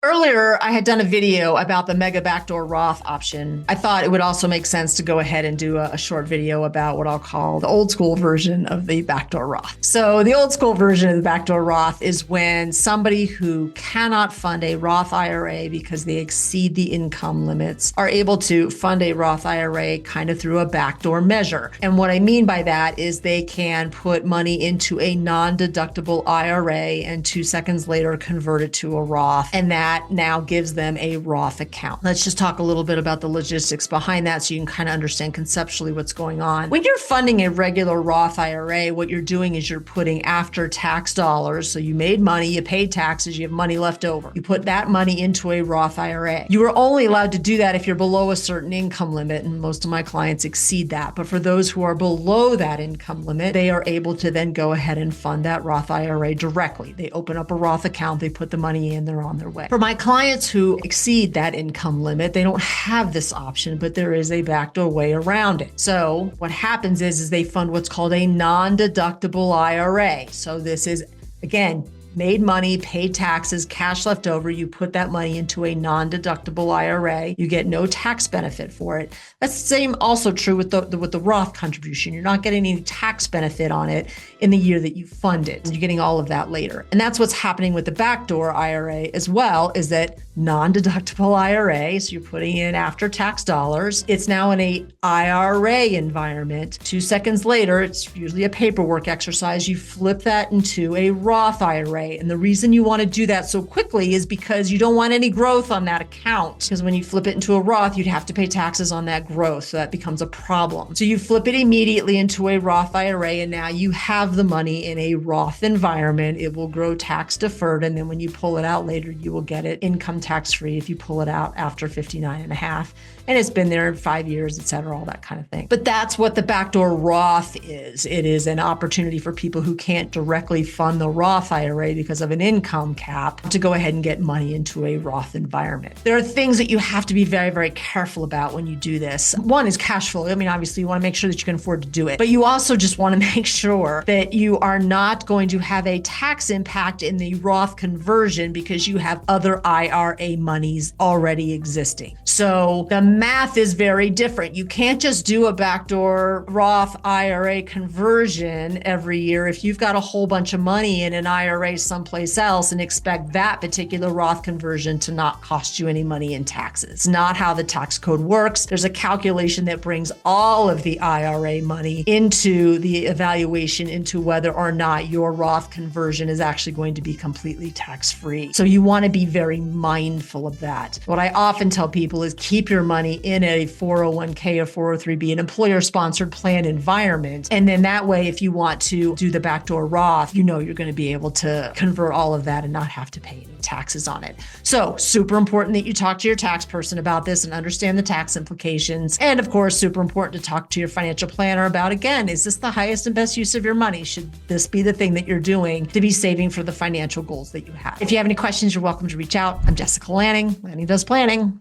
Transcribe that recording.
Earlier, I had done a video about the mega backdoor Roth option. I thought it would also make sense to go ahead and do a short video about what I'll call the old school version of the backdoor Roth. So the old school version of the backdoor Roth is when somebody who cannot fund a Roth IRA because they exceed the income limits are able to fund a Roth IRA kind of through a backdoor measure. And what I mean by that is they can put money into a non-deductible IRA and 2 seconds later convert it to a Roth. And that now gives them a Roth account. Let's just talk a little bit about the logistics behind that so you can kind of understand conceptually what's going on. When you're funding a regular Roth IRA, what you're doing is you're putting after tax dollars. So you made money, you paid taxes, you have money left over. You put that money into a Roth IRA. You are only allowed to do that if you're below a certain income limit, and most of my clients exceed that. But for those who are below that income limit, they are able to then go ahead and fund that Roth IRA directly. They open up a Roth account, they put the money in, they're on their way. For my clients who exceed that income limit, they don't have this option, but there is a backdoor way around it. So what happens is they fund what's called a non-deductible IRA. So this is, again, made money, paid taxes, cash left over. You put that money into a non-deductible IRA. You get no tax benefit for it. That's the same also true with the Roth contribution. You're not getting any tax benefit on it in the year that you fund it. You're getting all of that later. And that's what's happening with the backdoor IRA as well, is that non-deductible IRA, so you're putting in after tax dollars. It's now in a IRA environment. 2 seconds later, it's usually a paperwork exercise. You flip that into a Roth IRA. And the reason you want to do that so quickly is because you don't want any growth on that account. Because when you flip it into a Roth, you'd have to pay taxes on that growth. So that becomes a problem. So you flip it immediately into a Roth IRA, and now you have the money in a Roth environment. It will grow tax deferred. And then when you pull it out later, you will get it income tax free if you pull it out after 59 and a half. And it's been there in 5 years, et cetera, all that kind of thing. But that's what the backdoor Roth is. It is an opportunity for people who can't directly fund the Roth IRA because of an income cap to go ahead and get money into a Roth environment. There are things that you have to be very, very careful about when you do this. One is cash flow. I mean, obviously you want to make sure that you can afford to do it, but you also just want to make sure that you are not going to have a tax impact in the Roth conversion because you have other IRA monies already existing. So the math is very different. You can't just do a backdoor Roth IRA conversion every year if you've got a whole bunch of money in an IRA someplace else and expect that particular Roth conversion to not cost you any money in taxes. It's not how the tax code works. There's a calculation that brings all of the IRA money into the evaluation into whether or not your Roth conversion is actually going to be completely tax-free. So you want to be very mindful of that. What I often tell people is keep your money in a 401k or 403b, an employer-sponsored plan environment. And then that way, if you want to do the backdoor Roth, you know you're going to be able to convert all of that and not have to pay any taxes on it. So super important that you talk to your tax person about this and understand the tax implications. And of course, super important to talk to your financial planner about, again, is this the highest and best use of your money? Should this be the thing that you're doing to be saving for the financial goals that you have? If you have any questions, you're welcome to reach out. I'm Jessica Lanning. Lanning Does Planning.